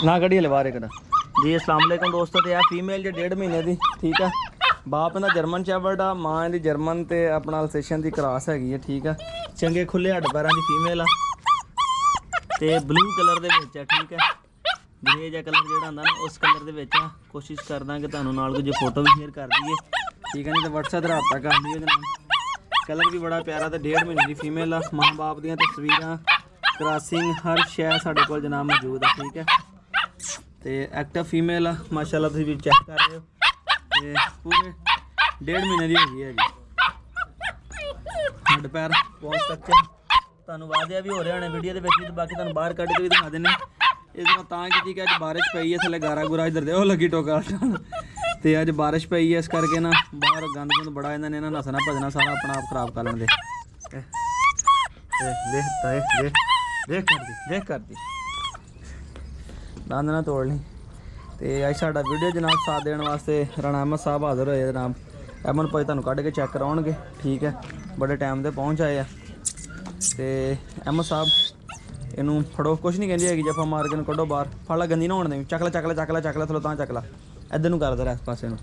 ना कड़ी हले बाहर एक जी। अस्सलाम वालेकुम दोस्तों। तो यह फीमेल जो 1.5 महीने की, ठीक है। बाप इहदा जर्मन शैफर्ड आ, मां इहदी जर्मन ते अपना अल्सेशियन की क्रॉस हैगी है, ठीक है। चंगे खुले हड्ड पैरां की फीमेल आ ते ब्लू कलर दे विच है, ठीक है। ग्रे जा कलर जिहड़ा हुंदा ना उस कलर दे विच आ। कोशिश करदा कि तुहानूं नाल कुछ फोटो भी शेयर कर दईए, ठीक है। नहीं तो WhatsApp ते राबता कर लईओ जनाब। कलर भी बड़ा प्यारा ते 1.5 महीने की फीमेल आ। मां बाप दियां तस्वीरां, क्रॉसिंग हर शै साडे कोल जनाब मौजूद है, ठीक है। तो एक्टिव फीमेल आ माशाल्लाह, तुसीं भी चेक कर रहे हो। तो पूरे 1.5 महीने की हो गई है जी। हड्ड पैर बहुत स्ट्रक्चर तुहानूं वादिया भी हो रहा होना वीडियो के विच, बाकी तुहानूं बाहर कढ के भी दिखा देने। इस तां की कि अज बारिश पई है, थले गारा गुरा इधर दे लगी टोका तो अज बारिश पई है, इस करके ना बाहर गंद गुंद बड़ा इन्होंने ना नसना भजना सारा अपना आप खराब कर लेंगे। देख कर दी दंद ना तोड़ ली। तो अज साडा वीडियो जनाब साथ देने वास्ते राणा अहमद साहब हाज़र होए जनाब। अहमद भाई तुहानूं कढ के चैक कराउणगे, ठीक है। बड़े टाइम से पहुँच आए हैं। तो अहमद साहब इनू फड़ो, कुछ नहीं कहती हैगी, जफा मार के कढ़ो बाहर, फड़ ला गंदी ना होने दें। चकला चकला चकला चकला थलो तां चकला इधर नूं करदा रहा इस पासे नूं।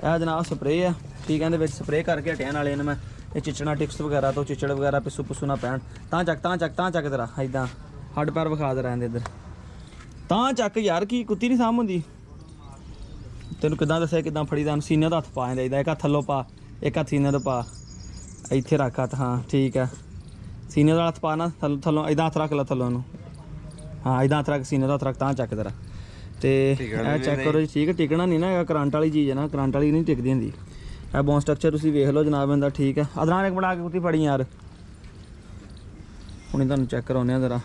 यह जनाब स्प्रे है, ठीक है। इहदे स्प्रे करके हटिया नाले मैं ये चिचड़ा टिक्स वगैरह तो चिचड़ वगैरह पिस्सू पुस्सू ना पैण। तां चक तेरा इदां हड्ड पैर विखा दे रहे इधर। तां चक यार, की कुत्ती नहीं साम होंदी तेनों किदां दस्सिया किदां फड़ी दा। सीने दा हत्थ पा जाइदा, एक हत्थ थल्लों पा, एक हत्थ सीने तो पा, इत्थे रख हत्थ, हाँ ठीक है। सीने का हत्थ पा ना थल्लों इदां हत्थ रख ला थल्लों नूं, हाँ इदां हत्थ रख, सीने का हत्थ रख, तां चक तेरा। तो यह चेक करो जी, ठीक है। टिकना नहीं ना, करंट वाली चीज़ है ना, करंट वाली नहीं टिकती होंगी। यह बोन स्ट्रक्चर तुसीं वेख लो जनाब इहदा, ठीक है। अदरान एक बना के कुत्ती फड़ी यार, हुणे तुहानूं चेक कराउने जरा।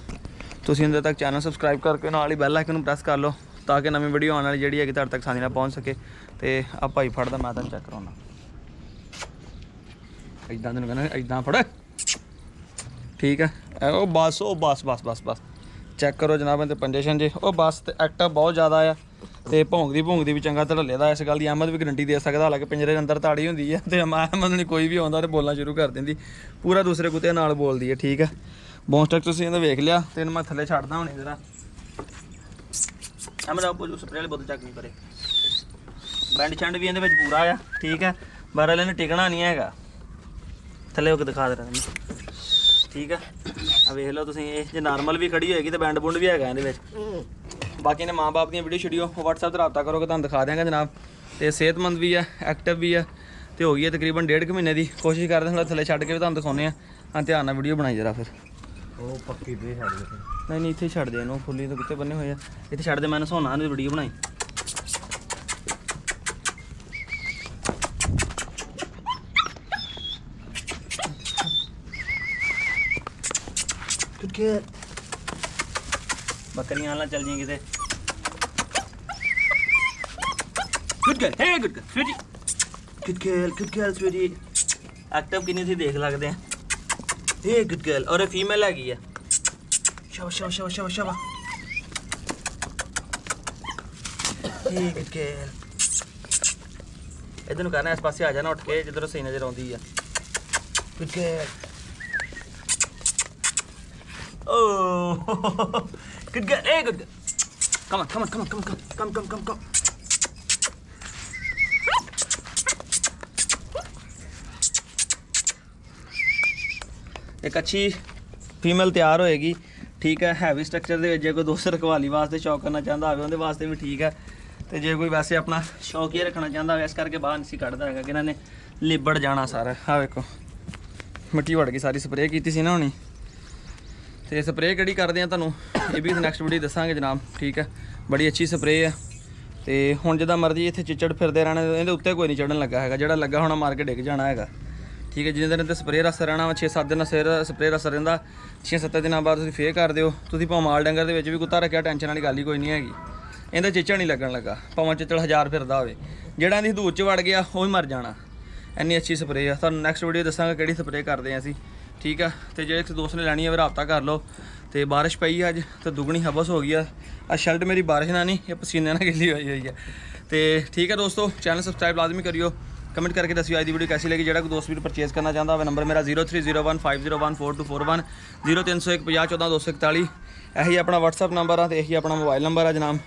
तुसीं अंदर तक चैनल सबसक्राइब करके नाल ही बैल आइकन प्रेस कर लो, ताकि नवीं वीडियो आने वाली जिहड़ी है तुहाडे तक आसानी नाल पहुँच सके। तो आ भाई फड़दा, मैं तुहानूं चेक कराउणा इदां, तैनूं कहना इदां फड़, ठीक है। ओ बस बस बस बस चेक करो जनाब इहदे पंजे शंजे। ओ बस ते एक्टिव बहुत ज़्यादा आ, तो भौंकदी भी चंगा धड़ल्ले दा। इस गल की अहमद भी गारंटी दे सकदा, हालांकि पिंजरे अंदर ताड़ी होंदी है। तो अहमद ने कोई भी आउंदा तो बोलना शुरू कर देंदी, पूरा दूसरे कुत्ते नाल बोलदी है, ठीक है। बोन स्ट्रक्चर तुसीं इहदा वेख लिया। तो इन्हूं मैं थल्ले छड्डदा हुणे जरा। अहमद आप स्प्रे वाली बोतल चेक नहीं करे, बैंड छंड भी इहदे विच पूरा आ, ठीक है। बहरहाल इहने टिकना नहीं हैगा, थल्ले होके दिखा दे रहा, ठीक है। अब वेख लो तुसीं, जे नॉर्मल भी खड़ी होएगी तो बैंड बुंड भी हैगा इहदे विच। बाकी ने माँ बाप दी वीडियो शीडियो WhatsApp ते रब्ता करोगे तुहानूं दिखा देंगे जनाब। तो सेहतमंद भी है, एक्टिव भी है, तो हो गई है तकरीबन 1.5 महीने की। कोशिश करते थोड़ा थल्ले छड्ड के भी तुहानूं दिखाउने आ। हाँ ध्यान नाल वीडियो बनाई जरा फिर। पक्की दे छड्ड दे, नहीं इत्थे छड्ड दे, इनू फुल्ली तो कित्ते बन्ने होए आ, इत्थे छड्ड दे, मैं नसाउणा इहदी वीडियो बनाई। बकरियां आला चल जाएंगी किते। Good girl, hey good girl Sweety, good girl Sweety. Active कितनी थी देख लगते हैं। हे गुड गर्ल, और फीमेल हैगी है। शाबाश शाबाश शाबाश शाबाश शाबाश, हे गुड गर्ल। इधर नूं करना, इस पासे आ जाना उठ के जिधरों सही नजर आउंदी है। Good girl, oh good girl, hey good girl, come on एक अच्छी फीमेल तैयार होएगी, ठीक है। हैवी स्ट्रक्चर दे जे कोई दोस्त रखवाली वास्ते शौक करना चाहता हो उहदे वास्ते भी ठीक है। तो जे कोई वैसे अपना शौक ही रखना चाहता हो, इस करके बाहर नहीं कढ़दा है कि इन्होंने लिबड़ जाना सारा। हाँ वेखो मिट्टी वड़ गई सारी, स्प्रे की सी ना होनी। तो स्प्रे किहड़ी करदे आ तुहानूं ये भी नैक्सट वीडियो दसांगे जनाब, ठीक है। बड़ी अच्छी स्प्रे है। तो हुण जिद्दां मर्जी इत्थे चिचड़ फिरदे रहना, इहदे उत्ते कोई नहीं चढ़न लगा है, जिहड़ा लगा होना मार के डिग जाना है, ठीक है। जिन्ने दिन इत्ते स्प्रे रस रहना, 6-7 दिन स्प्रे रस रहिंदा, 6-7 दिनों बाद तुसीं फेर कर दिओ। तुसीं भावें माल डंगर दे विच भी कुत्ता रखिआ, टेंशन वाली गल ही कोई नहीं हैगी, इहदा चिचड़ नहीं लगन लगा। भावें चिचड़ 1000 फिरदा होवे, जिहड़ा इहदी हदूद च वड़ गया वो ही मर जाना। इन्नी अच्छी स्प्रे है। तुहानूं नैक्सट वीडियो दसांगे किहड़ी स्प्रे करदे असीं, ठीक है। तो जे दोस्त ने लैनी है रब्ता कर लो। तो बारिश पई है अज, तो दुगनी हबस हो गई है। शर्ट मेरी बारिश ना नहीं, ये पसीने ना गिली हुई है। तो ठीक है दोस्तों, चैनल सबसक्राइब लाजमी करियो, कमेंट करके दसियो आज की वीडियो कैसी लगी। जो दोस्त भी परचेज करना चाहता है, नंबर मेरा 0301501421 0301 50 14 241। ਇਹੀ ਆਪਣਾ WhatsApp ਨੰਬਰ ਆ ਤੇ ਇਹੀ ਆਪਣਾ ਮੋਬਾਈਲ ਨੰਬਰ ਆ ਜਨਾਬ।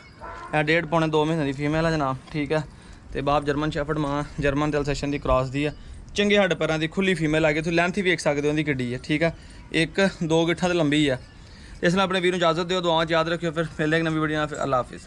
ਇਹ 1.5 ਪੌਣੇ 2 ਮਹੀਨੇ ਦੀ ਫੀਮੇਲ ਆ ਜਨਾਬ, ਠੀਕ ਹੈ। ਤੇ ਬਾਪ ਜਰਮਨ ਸ਼ੈਫਰਡ, ਮਾਂ ਜਰਮਨ ਤੇ ਅਲਸੇਸ਼ਨ ਦੀ ਕ੍ਰਾਸ ਦੀ ਆ। ਚੰਗੇ ਹੱਡ ਪੈਰਾਂ ਦੀ ਖੁੱਲੀ ਫੀਮੇਲ ਆ ਗਈ, ਤੁਸੀਂ ਲੈਂਥ ਹੀ ਵੇਖ ਸਕਦੇ ਹੋ ਉਹਦੀ ਕਿੱਡੀ ਹੈ, ਠੀਕ ਹੈ। 1-2 ਗਿੱਠਾਂ ਤੇ ਲੰਬੀ ਆ। ਇਸ ਨਾਲ ਆਪਣੇ ਵੀਰ ਨੂੰ ਇਜਾਜ਼ਤ ਦਿਓ, ਦੁਆਵਾਂ 'ਚ ਯਾਦ ਰੱਖਿਓ। ਫਿਰ ਮਿਲਦੇ ਇੱਕ ਨਵੀਂ ਵੀਡੀਓ ਨਾਲ। ਫਿਰ ਅੱਲਾ ਹਾਫਿਜ਼।